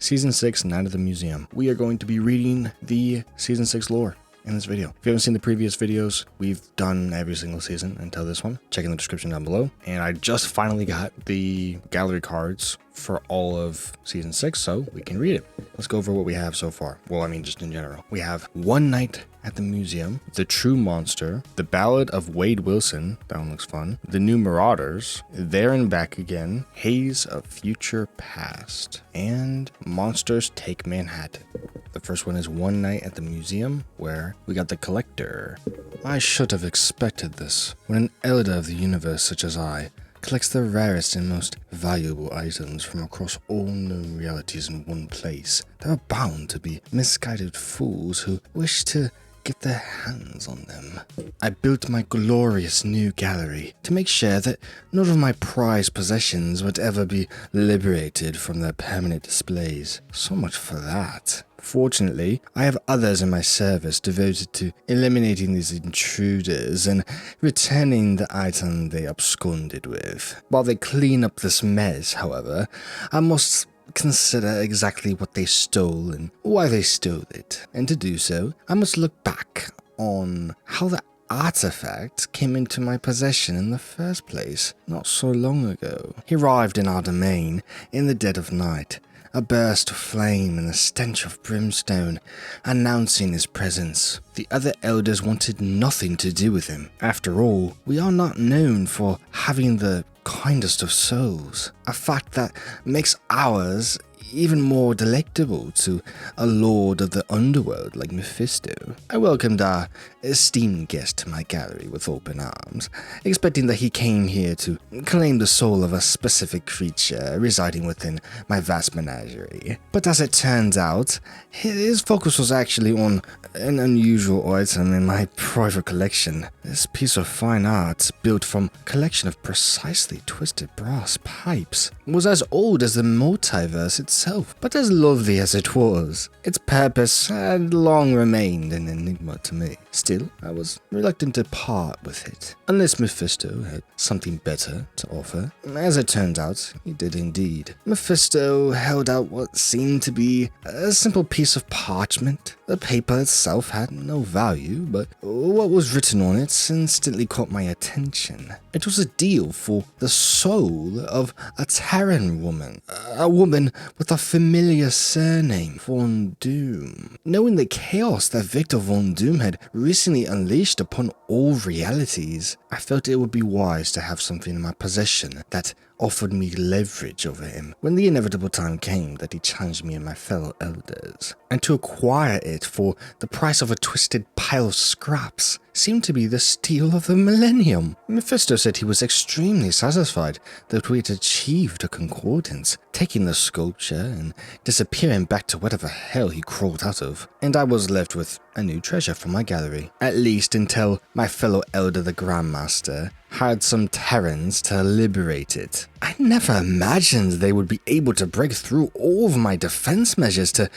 Season 6, Night at the Museum. We are going to be reading the Season 6 lore in this video. If you haven't seen the previous videos, we've done every single season until this one. Check in the description down below. And I just finally got the gallery cards for all of Season 6, so we can read it. Let's go over what we have so far. Well, I mean, just in general. We have One Night at the Museum, The True Monster, The Ballad of Wade Wilson, that one looks fun, The New Marauders, There and Back Again, Haze of Future Past, and Monsters Take Manhattan. The first one is One Night at the Museum, where we got the Collector. I should have expected this. When an elder of the universe such as I collects the rarest and most valuable items from across all known realities in one place, there are bound to be misguided fools who wish to get their hands on them. I built my glorious new gallery to make sure that none of my prized possessions would ever be liberated from their permanent displays. So much for that. Fortunately, I have others in my service devoted to eliminating these intruders and returning the item they absconded with. While they clean up this mess, however, I must consider exactly what they stole and why they stole it. And to do so, I must look back on how the artifact came into my possession in the first place, not so long ago. He arrived in our domain in the dead of night, a burst of flame and a stench of brimstone announcing his presence. The other elders wanted nothing to do with him. After all, we are not known for having the kindest of souls, a fact that makes ours even more delectable to a lord of the underworld like Mephisto. I welcomed our esteemed guest to my gallery with open arms, expecting that he came here to claim the soul of a specific creature residing within my vast menagerie. But as it turns out, his focus was actually on an unusual item in my private collection. This piece of fine art, built from a collection of precisely twisted brass pipes, was as old as the multiverse itself, but as lovely as it was, its purpose had long remained an enigma to me. Still, I was reluctant to part with it, unless Mephisto had something better to offer. As it turned out, he did indeed. Mephisto held out what seemed to be a simple piece of parchment. The paper itself had no value, but what was written on it instantly caught my attention. It was a deal for the soul of a Terran woman, a woman with a familiar surname, Von Doom. Knowing the chaos that Victor Von Doom had recently unleashed upon all realities, I felt it would be wise to have something in my possession that offered me leverage over him when the inevitable time came that he challenged me and my fellow elders. And to acquire it for the price of a twisted pile of scraps seemed to be the steal of the millennium. Mephisto said he was extremely satisfied that we had achieved a concordance, taking the sculpture and disappearing back to whatever hell he crawled out of. And I was left with a new treasure for my gallery, at least until my fellow elder, the Grandmaster, hired some Terrans to liberate it. I never imagined they would be able to break through all of my defense measures to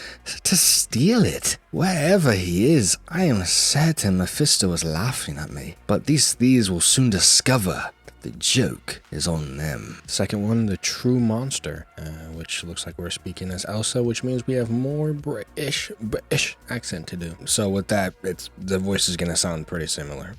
steal it. Wherever he is, I am certain Mephisto was laughing at me, but these thieves will soon discover the joke is on them. Second one, The True Monster, which looks like we're speaking as Elsa, which means we have more British accent to do. So with that, the voice is gonna sound pretty similar.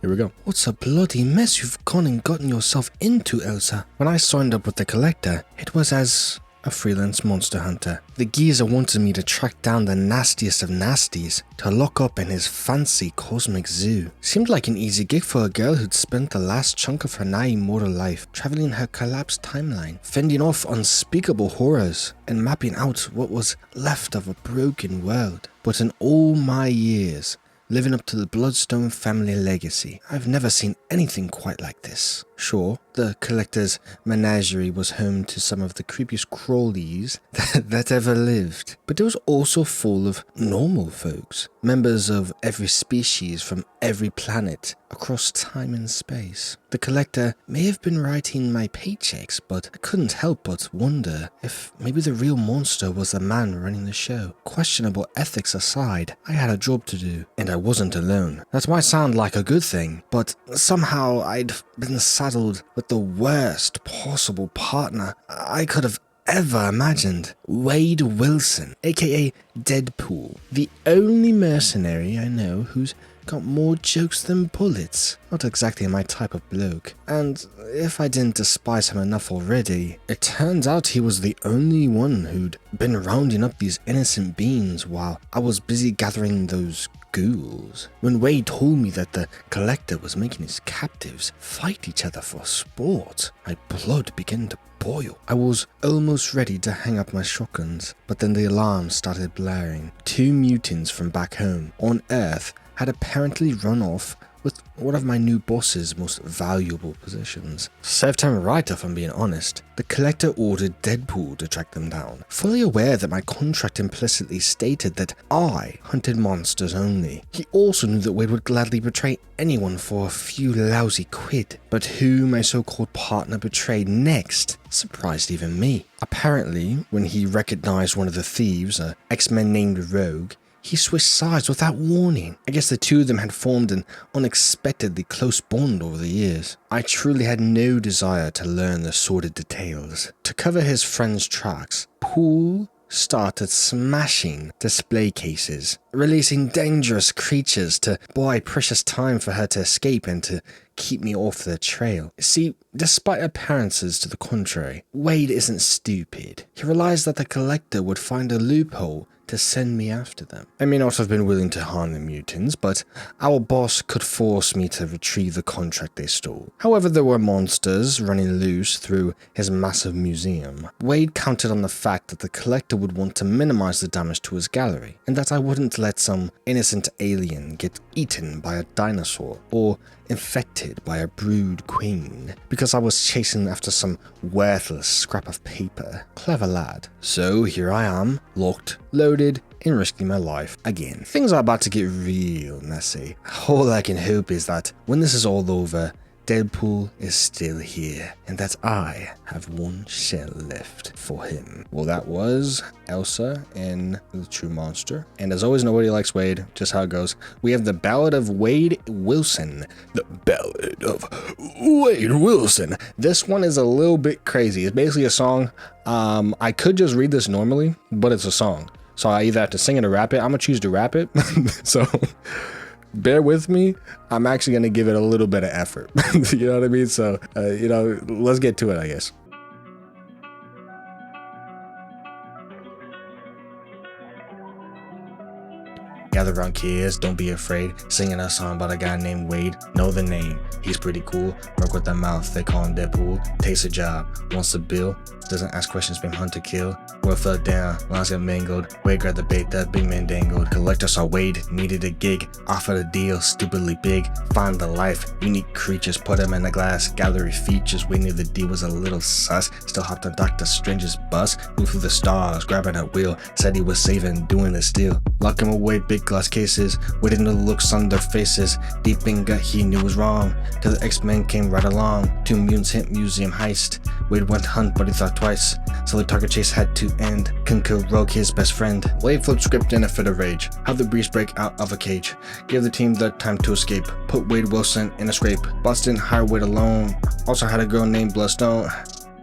Here we go. What's a bloody mess you've gone and gotten yourself into, Elsa? When I signed up with the Collector, it was as a freelance monster hunter. The geezer wanted me to track down the nastiest of nasties to lock up in his fancy cosmic zoo. Seemed like an easy gig for a girl who'd spent the last chunk of her nigh immortal life traveling her collapsed timeline, fending off unspeakable horrors, and mapping out what was left of a broken world. But in all my years, living up to the Bloodstone family legacy, I've never seen anything quite like this. Sure, the Collector's menagerie was home to some of the creepiest crawlies that ever lived, but it was also full of normal folks, members of every species from every planet across time and space. The Collector may have been writing my paychecks, but I couldn't help but wonder if maybe the real monster was the man running the show. Questionable ethics aside, I had a job to do, and I wasn't alone. That might sound like a good thing, but somehow I'd been saddled with the worst possible partner I could have ever imagined. Wade Wilson, aka Deadpool, the only mercenary I know who's got more jokes than bullets. Not exactly my type of bloke. And if I didn't despise him enough already, it turns out he was the only one who'd been rounding up these innocent beings while I was busy gathering those ghouls. When Wade told me that the collector was making his captives fight each other for sport, my blood began to boil. I was almost ready to hang up my shotguns, but then the alarm started blaring. 2 mutants from back home on Earth had apparently run off with one of my new boss's most valuable possessions. Served him right, if I'm being honest. The collector ordered Deadpool to track them down, fully aware that my contract implicitly stated that I hunted monsters only. He also knew that Wade would gladly betray anyone for a few lousy quid, but who my so-called partner betrayed next surprised even me. Apparently, when he recognized one of the thieves, an X-Men named Rogue, he switched sides without warning. I guess the two of them had formed an unexpectedly close bond over the years. I truly had no desire to learn the sordid details. To cover his friend's tracks, Poole started smashing display cases, releasing dangerous creatures to buy precious time for her to escape and to keep me off their trail. See, despite appearances to the contrary, Wade isn't stupid. He realized that the collector would find a loophole to send me after them. I may not have been willing to harm the mutants, but our boss could force me to retrieve the contract they stole. However, there were monsters running loose through his massive museum. Wade counted on the fact that the collector would want to minimize the damage to his gallery, and that I wouldn't let some innocent alien get eaten by a dinosaur or infected by a brood queen because I was chasing after some worthless scrap of paper. Clever lad. So here I am, locked, loaded, and risking my life again. Things are about to get real messy. All I can hope is that when this is all over, Deadpool is still here, and that I have one shell left for him. Well, that was Elsa in The True Monster. And as always, nobody likes Wade, just how it goes. We have the Ballad of Wade Wilson. The Ballad of Wade Wilson. This one is a little bit crazy. It's basically a song. I could just read this normally, but it's a song. So I either have to sing it or rap it. I'm gonna choose to rap it. So bear with me. I'm actually going to give it a little bit of effort. You know what I mean? So, let's get to it, I guess. Gather round kids, don't be afraid. Singing a song about a guy named Wade. Know the name, he's pretty cool. Work with the mouth, they call him Deadpool. Takes a job, wants a bill. Doesn't ask questions, been hunt to kill. World fell down, lines got mangled. Wade grabbed the bait, that big man dangled. Collector saw Wade, needed a gig. Offered a deal, stupidly big. Find the life, unique creatures, put him in a glass. Gallery features, Wade knew the deal was a little sus. Still hopped on Dr. Strange's bus. Moved through the stars, grabbing a wheel. Said he was saving, doing this deal. Lock him away, big glass cases. Waiting the looks on their faces. Deep in gut, he knew was wrong. Till the X-Men came right along. 2 mutants hit museum heist. Wade went hunt, but he thought twice. So the target chase had to end. Couldn't kill Rogue, his best friend. Wade flipped script in a fit of rage. Have the breeze break out of a cage. Give the team the time to escape. Put Wade Wilson in a scrape. Boss didn't hire Wade alone. Also had a girl named Bloodstone.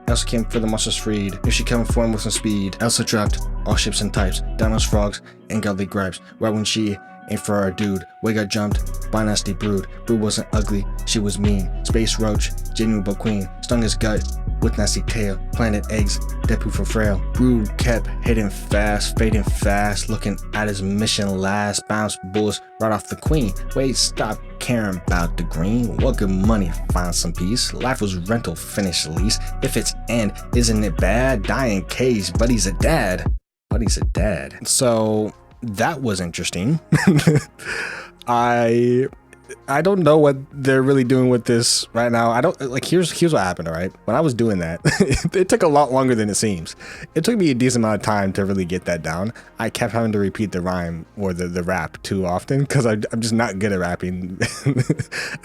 Elsa came for the monsters freed. Knew she coming for him with some speed. Elsa dropped all ships and types. Dinos, frogs, and godly gripes. Right when she aimed for our dude, Wade got jumped by a nasty brood. Brood wasn't ugly, she was mean. Space roach, genuine but queen. Stung his gut with nasty tail. Planted eggs, Deadpool for frail. Brood kept hitting fast, fading fast. Looking at his mission last. Bounced bullets right off the queen. Wade stopped caring about the green. What good money, find some peace. Life was rental, finish lease. If it's end, isn't it bad? Dying cage, but he's a dad. But he's a dad. So that was interesting. I don't know what they're really doing with this right now. I don't like. Here's what happened. All right, when I was doing that, it took a lot longer than it seems. It took me a decent amount of time to really get that down. I kept having to repeat the rhyme or the rap too often because I'm just not good at rapping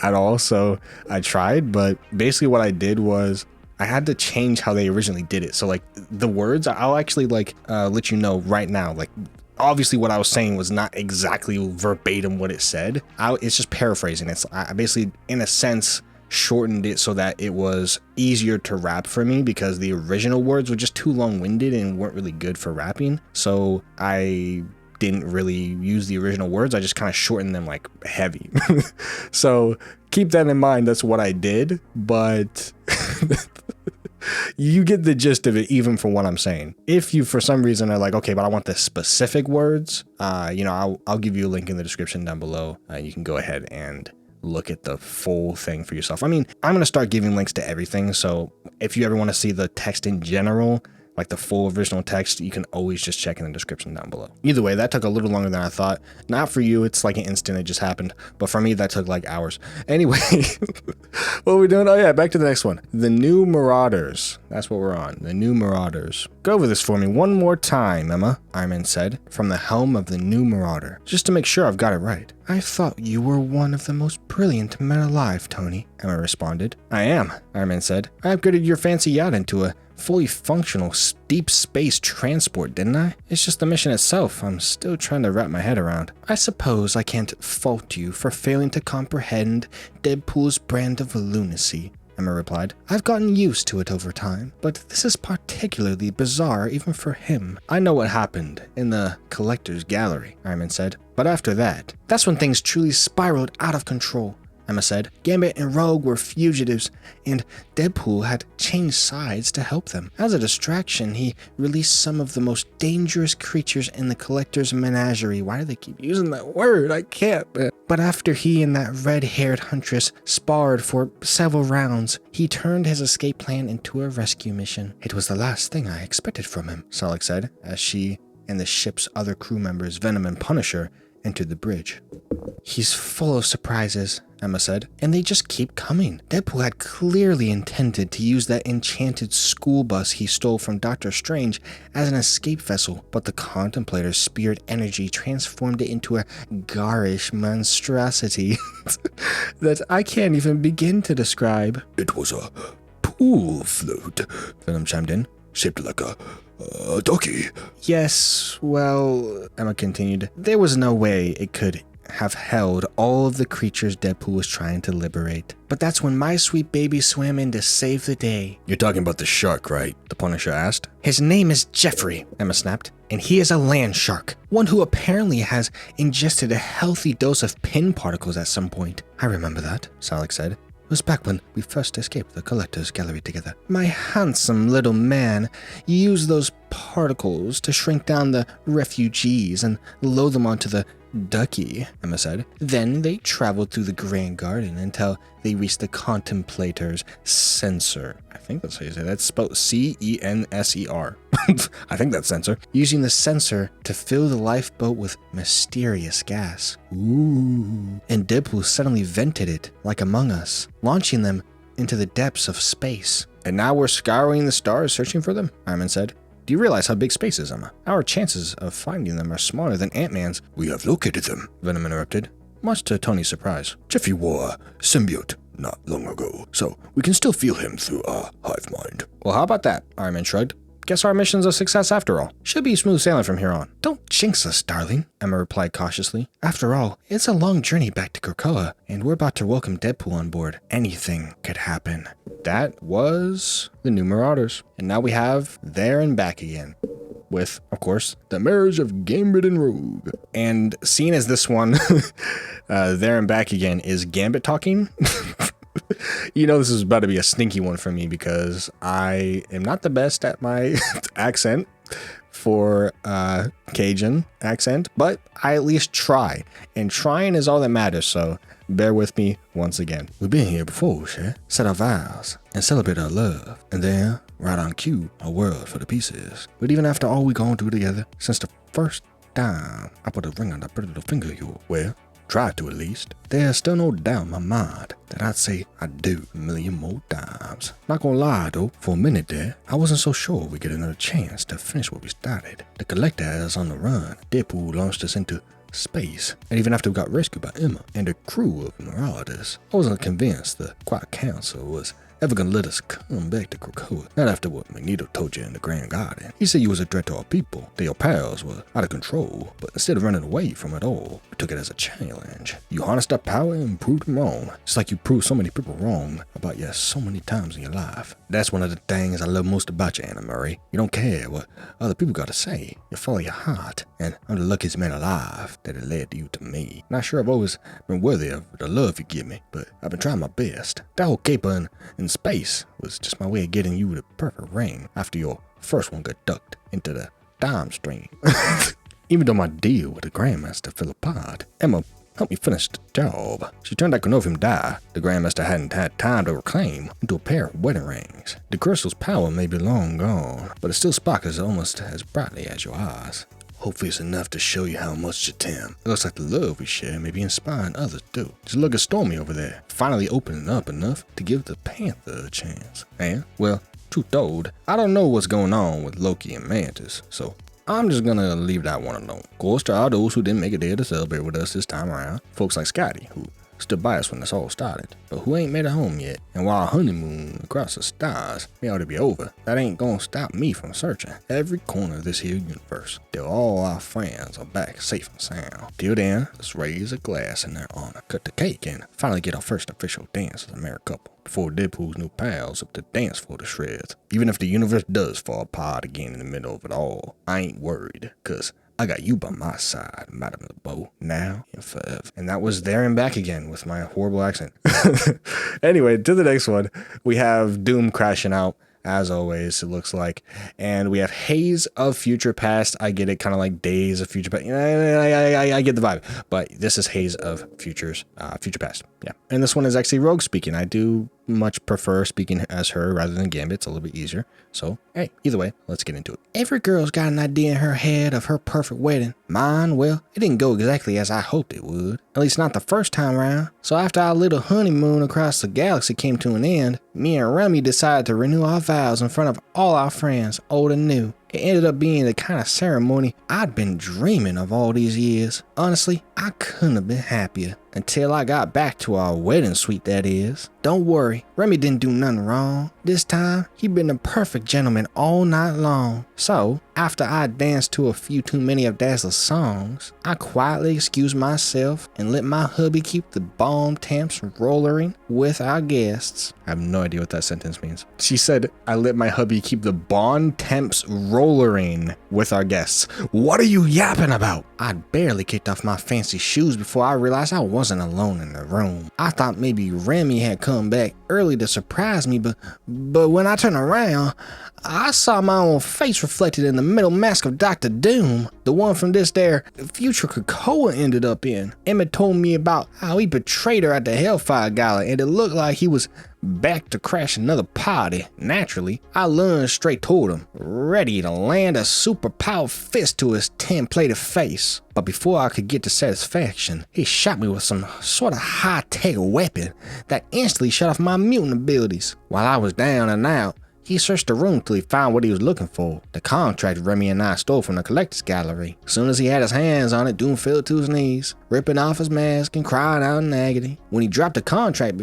at all. So I tried, but basically what I did was I had to change how they originally did it. So like the words, I'll actually let you know right now. Like obviously what I was saying was not exactly verbatim what it said. It's just paraphrasing. I basically, in a sense, shortened it so that it was easier to rap for me, because the original words were just too long-winded and weren't really good for rapping. So I didn't really use the original words. I just kind of shortened them like heavy. So keep that in mind. That's what I did, but you get the gist of it even from what I'm saying. If you for some reason are like, okay, but I want the specific words, I'll give you a link in the description down below. You can go ahead and look at the full thing for yourself. I mean, I'm going to start giving links to everything. So if you ever want to see the text in general, like the full original text, you can always just check in the description down below. Either way, that took a little longer than I thought. Not for you, it's like an instant, it just happened. But for me, that took like hours. Anyway, what are we doing? Oh yeah, back to the next one. The New Marauders. That's what we're on. The New Marauders. Go over this for me one more time, Emma, Iron Man said, from the helm of the New Marauder, just to make sure I've got it right. I thought you were one of the most brilliant men alive, Tony, Emma responded. I am, Iron Man said. I upgraded your fancy yacht into a fully functional deep space transport, didn't I? It's just the mission itself I'm still trying to wrap my head around. I suppose I can't fault you for failing to comprehend Deadpool's brand of lunacy, Emma replied. I've gotten used to it over time, but this is particularly bizarre even for him. I know what happened in the Collector's Gallery, Iron Man said, but after that's when things truly spiraled out of control. Emma said. Gambit and Rogue were fugitives, and Deadpool had changed sides to help them. As a distraction, he released some of the most dangerous creatures in the Collector's menagerie. Why do they keep using that word? I can't. But after he and that red-haired huntress sparred for several rounds, he turned his escape plan into a rescue mission. It was the last thing I expected from him, Solix said, as she and the ship's other crew members, Venom and Punisher, entered the bridge. He's full of surprises, Emma said, and they just keep coming. Deadpool had clearly intended to use that enchanted school bus he stole from Doctor Strange as an escape vessel, but the Contemplator's spirit energy transformed it into a garish monstrosity that I can't even begin to describe. It was a pool float, Venom chimed in. shaped like a ducky. Yes, well, Emma continued, there was no way it could have held all of the creatures Deadpool was trying to liberate. But that's when my sweet baby swam in to save the day. You're talking about the shark, right? The Punisher asked. His name is Jeffrey, Emma snapped, and he is a land shark, one who apparently has ingested a healthy dose of pin particles at some point. I remember that, Solix said. It was back when we first escaped the Collector's Gallery together. My handsome little man used those particles to shrink down the refugees and load them onto the ducky, Emma said. Then they traveled through the Grand Garden until they reached the Contemplator's sensor. I think that's how you say that. It's spelled C-E-N-S-E-R. I think that's sensor. Using the sensor to fill the lifeboat with mysterious gas. Ooh. And Deadpool suddenly vented it, like Among Us, launching them into the depths of space. And now we're scouring the stars searching for them, Iron Man said. Do you realize how big space is, Emma? Our chances of finding them are smaller than Ant-Man's. We have located them, Venom interrupted, much to Tony's surprise. Jeffy wore a symbiote not long ago, so we can still feel him through our hive mind. Well, how about that? Iron Man shrugged. Guess our mission's a success after all. Should be smooth sailing from here on. Don't jinx us, darling, Emma replied cautiously. After all, it's a long journey back to Krakoa, and we're about to welcome Deadpool on board. Anything could happen. That was the New Marauders. And now we have There and Back Again. With, of course, the marriage of Gambit and Rogue. And seeing as this one, There and Back Again, is Gambit talking, you know this is about to be a stinky one for me because I am not the best at my accent for Cajun accent, but I at least try. And trying is all that matters, so bear with me once again. We've been here before, Cher. Set our vows and celebrate our love. And then, right on cue, a world for the pieces. But even after all we gone through together, since the first time I put a ring on that pretty little finger of yours, Well, try to at least. there's still no doubt in my mind that I'd say I do a million more times. Not gonna lie though, for a minute there, I wasn't so sure we'd get another chance to finish what we started. The Collector had us on the run. Deadpool launched us into space. And even after we got rescued by Emma and a crew of Marauders, I wasn't convinced the Quiet Council was ever gonna let us come back to Krakoa. Not after what Magneto told you in the Grand Garden. He said you was a threat to our people, that your powers were out of control, but instead of running away from it all, we took it as a challenge. You harnessed our power and proved them wrong. It's like you proved so many people wrong about you so many times in your life. That's one of the things I love most about you, Anna Marie. You don't care what other people got to say. You follow your heart, and I'm the luckiest man alive that it led you to me. Not sure I've always been worthy of the love you give me, but I've been trying my best. That whole caper in space was just my way of getting you the perfect ring after your first one got ducked into the time stream. Even though my deal with the Grandmaster fell apart, Emma helped me finish the job. She turned that Cornovium die the Grandmaster hadn't had time to reclaim into a pair of wedding rings. The crystal's power may be long gone, but it still sparkles almost as brightly as your eyes. Hopefully it's enough to show you how much you Tim. It looks like the love we share may be inspiring others too. Just look at Stormy over there, finally opening up enough to give the Panther a chance. And, well, truth told, I don't know what's going on with Loki and Mantis, so I'm just gonna leave that one alone. Of course, there are those who didn't make it there to celebrate with us this time around. Folks like Scotty, who stood by us when this all started, but who ain't made it home yet. And while our honeymoon across the stars may ought to be over, that ain't gonna stop me from searching every corner of this here universe till all our friends are back safe and sound. Till then, let's raise a glass in their honor, cut the cake, and finally get our first official dance as a married couple before Deadpool's new pals up the dance floor to shreds. Even if the universe does fall apart again in the middle of it all, I ain't worried, cause I got you by my side, Madame LeBeau, now and forever. And that was there and back again with my horrible accent. Anyway, to the next one. We have Doom crashing out, as always, it looks like. And we have Haze of Future Past. I get it, kind of like Days of Future Past. I get the vibe. But this is Haze of Future Past. Yeah. And this one is actually Rogue speaking. I do much prefer speaking as her rather than Gambit. It's a little bit easier. So, hey, either way, let's get into it. Every girl's got an idea in her head of her perfect wedding. Mine, well, it didn't go exactly as I hoped it would. At least not the first time around. So after our little honeymoon across the galaxy came to an end, me and Remy decided to renew our vows in front of all our friends, old and new. It ended up being the kind of ceremony I'd been dreaming of all these years. Honestly, I couldn't have been happier. Until I got back to our wedding suite, that is. Don't worry, Remy didn't do nothing wrong. This time, he'd been the perfect gentleman all night long. So, after I danced to a few too many of Dazzler's songs, I quietly excused myself and let my hubby keep the bomb temps rollering with our guests. I have no idea what that sentence means. She said, I let my hubby keep the bomb temps rollering with our guests. What are you yapping about? I'd barely kicked off my fancy shoes before I realized I wasn't alone in the room. I thought maybe Remy had come back early to surprise me, but when I turned around, I saw my own face reflected in the metal mask of Dr. Doom, the one from this there future Krakoa ended up in. Emmett told me about how he betrayed her at the Hellfire Gala, and it looked like he was back to crash another party. Naturally, I lunged straight toward him, ready to land a super-powered fist to his tin-plated face. But before I could get to satisfaction, he shot me with some sort of high-tech weapon that instantly shut off my mutant abilities. While I was down and out, he searched the room till he found what he was looking for, the contract Remy and I stole from the collector's gallery. As soon as he had his hands on it, Doom fell to his knees, ripping off his mask and crying out in agony. When he dropped the contract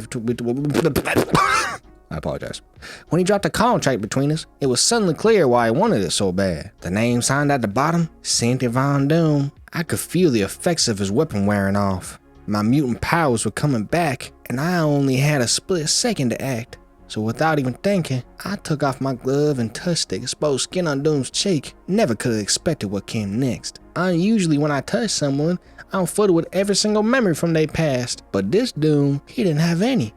I apologize. When he dropped the contract between us, it was suddenly clear why he wanted it so bad. The name signed at the bottom, Cynthia Von Doom. I could feel the effects of his weapon wearing off. My mutant powers were coming back, and I only had a split second to act. So without even thinking, I took off my glove and touched the exposed skin on Doom's cheek. Never could have expected what came next. Usually when I touch someone, I'm flooded with every single memory from their past. But this Doom, he didn't have any.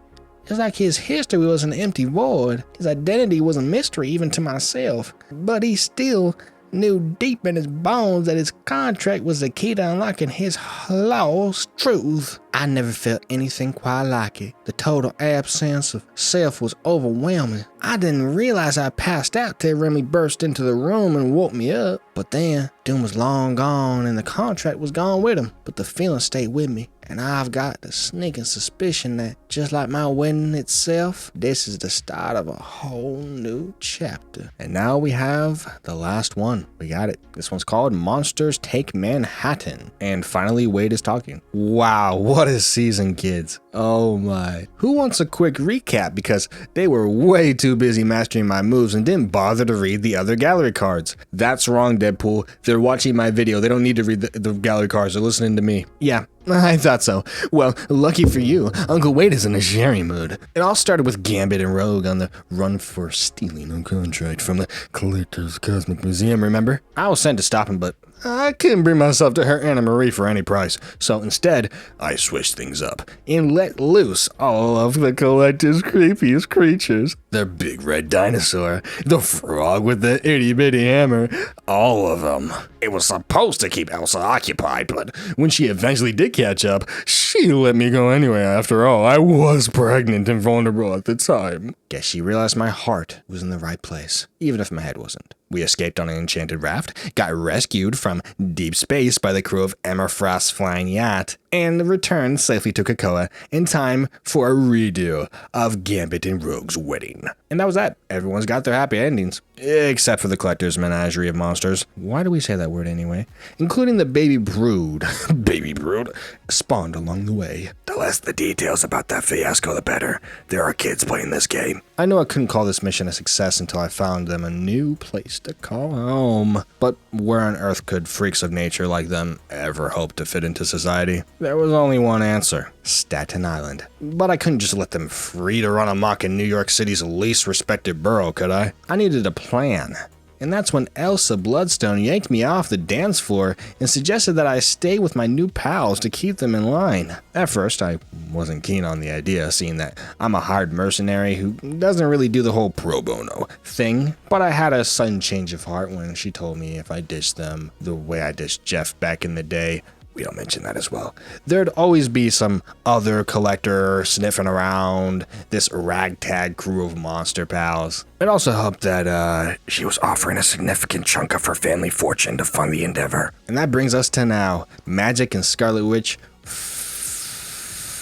It's like his history was an empty void. His identity was a mystery even to myself. But he still knew deep in his bones that his contract was the key to unlocking his lost truth. I never felt anything quite like it. The total absence of self was overwhelming. I didn't realize I passed out till Remy burst into the room and woke me up. But then, Doom was long gone and the contract was gone with him. But the feeling stayed with me. And I've got the sneaking suspicion that, just like my wedding itself, this is the start of a whole new chapter. And now we have the last one. We got it. This one's called Monsters Take Manhattan. And finally, Wade is talking. Wow, what What a season, kids. Oh my. Who wants a quick recap? Because they were way too busy mastering my moves and didn't bother to read the other gallery cards. That's wrong, Deadpool. They're watching my video. They don't need to read the gallery cards. They're listening to me. Yeah, I thought so. Well, lucky for you, Uncle Wade is in a sharing mood. It all started with Gambit and Rogue on the run for stealing a contract from the Collector's Cosmic Museum, remember? I was sent to stop him, but I couldn't bring myself to hurt Anna Marie for any price. So instead, I switched things up and let loose all of the Collector's creepiest creatures. The big red dinosaur, the frog with the itty-bitty hammer, all of them. It was supposed to keep Elsa occupied, but when she eventually did catch up, she let me go anyway. After all, I was pregnant and vulnerable at the time. Guess she realized my heart was in the right place, even if my head wasn't. We escaped on an enchanted raft, got rescued from deep space by the crew of Emma Frost's flying yacht, and returned safely to Krakoa in time for a redo of Gambit and Rogue's wedding. And that was that. Everyone's got their happy endings. Except for the Collector's menagerie of monsters. Why do we say that word anyway? Including the baby brood. Baby brood spawned along the way. The less the details about that fiasco, the better. There are kids playing this game. I knew I couldn't call this mission a success until I found them a new place to call home. But where on earth could freaks of nature like them ever hope to fit into society? There was only one answer. Staten Island. But I couldn't just let them free to run amok in New York City's least respected borough, could I? I needed a plan. And that's when Elsa Bloodstone yanked me off the dance floor and suggested that I stay with my new pals to keep them in line. At first, I wasn't keen on the idea, seeing that I'm a hired mercenary who doesn't really do the whole pro bono thing, but I had a sudden change of heart when she told me if I ditched them the way I ditched Jeff back in the day. We don't mention that as well. There'd always be some other collector sniffing around this ragtag crew of monster pals. It also helped that she was offering a significant chunk of her family fortune to fund the endeavor. And that brings us to now. Magic and Scarlet Witch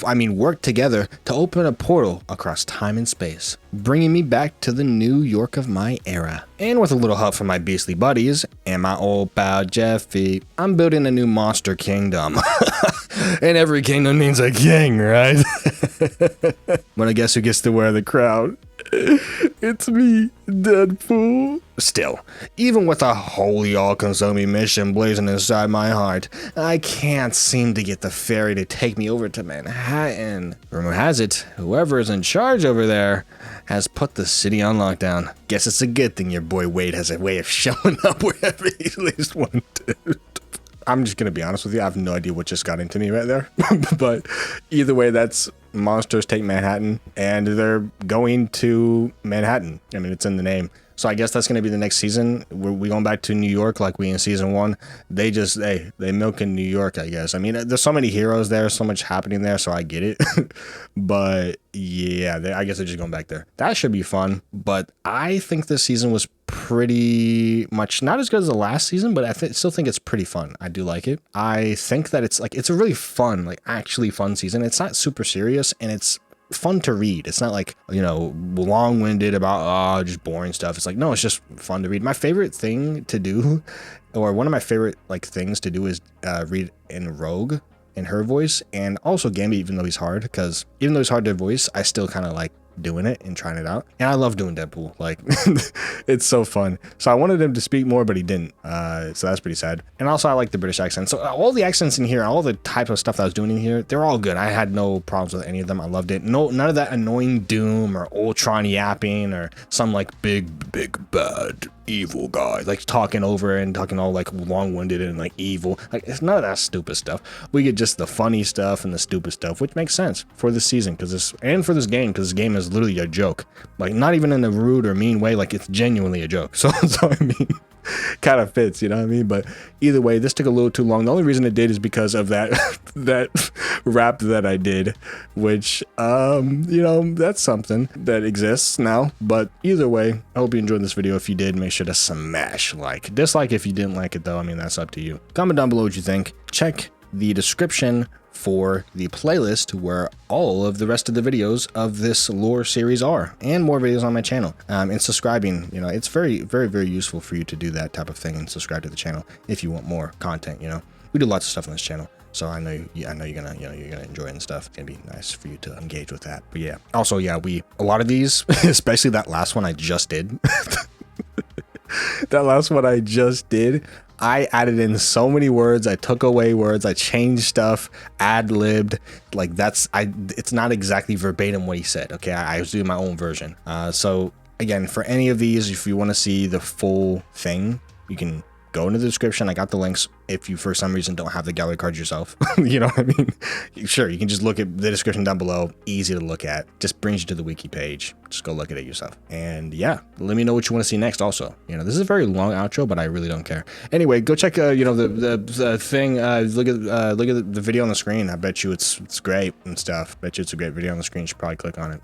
work together to open a portal across time and space, bringing me back to the New York of my era. And with a little help from my beastly buddies and my old pal Jeffy, I'm building a new monster kingdom. And every kingdom needs a king, right? But I guess who gets to wear the crown? It's me, Deadpool. Still, even with a holy all-consuming mission blazing inside my heart, I can't seem to get the ferry to take me over to Manhattan. Rumor has it, whoever is in charge over there has put the city on lockdown. Guess it's a good thing your boy Wade has a way of showing up wherever he's least wanted. I'm just going to be honest with you, I have no idea what just got into me right there. But either way, that's Monsters Take Manhattan, and they're going to Manhattan. I mean, it's in the name. So I guess that's going to be the next season. We're going back to New York like we in season 1. They milk in New York, I guess. I mean, there's so many heroes there, so much happening there, so I get it. But yeah, I guess they're just going back there. That should be fun. But I think this season was pretty much not as good as the last season, but I still think it's pretty fun. I do like it. I think that it's a really fun, actually fun season. It's not super serious, and it's fun to read. It's not long-winded about just boring stuff. It's no, it's just fun to read. My favorite thing to do, or one of my favorite things to do, is read in Rogue in her voice, and also Gambit, even though he's hard, because even though he's hard to voice, I still kind of like doing it and trying it out. And I love doing Deadpool. It's so fun. So I wanted him to speak more, but he didn't. So that's pretty sad. And also I like the British accent. So all the accents in here, all the type of stuff that I was doing in here, they're all good. I had no problems with any of them. I loved it. None of that annoying Doom or Ultron yapping or some big bad evil guy talking over and talking all long-winded and evil. It's none of that stupid stuff. We get just the funny stuff and the stupid stuff, which makes sense for this season for this game, because this game is literally a joke. Not even in a rude or mean way. It's genuinely a joke. So I mean, kind of fits, you know what I mean? But either way, this took a little too long. The only reason it did is because of that rap that I did, which that's something that exists now. But either way, I hope you enjoyed this video. If you did, make sure to smash like. Dislike if you didn't like it though. I mean, that's up to you. Comment down below what you think. Check the description for the playlist where all of the rest of the videos of this lore series are, and more videos on my channel. And subscribing, it's very, very, very useful for you to do that type of thing and subscribe to the channel if you want more content. We do lots of stuff on this channel. So I know you're gonna enjoy it and stuff. It's gonna be nice for you to engage with that. But yeah, also yeah, a lot of these, especially that last one I just did. That last one I just did, I added in so many words, I took away words, I changed stuff, ad-libbed. Like it's not exactly verbatim what he said. Okay, I was doing my own version. So again, for any of these, if you want to see the full thing, you can go into the description. I got the links. If you for some reason don't have the gallery cards yourself, you know what I mean? Sure, you can just look at the description down below. Easy to look at. Just brings you to the wiki page. Just go look at it yourself. And yeah, let me know what you want to see next also. You know, this is a very long outro, but I really don't care. Anyway, go check the thing. Look at the video on the screen. I bet you it's great and stuff. Bet you it's a great video on the screen. You should probably click on it.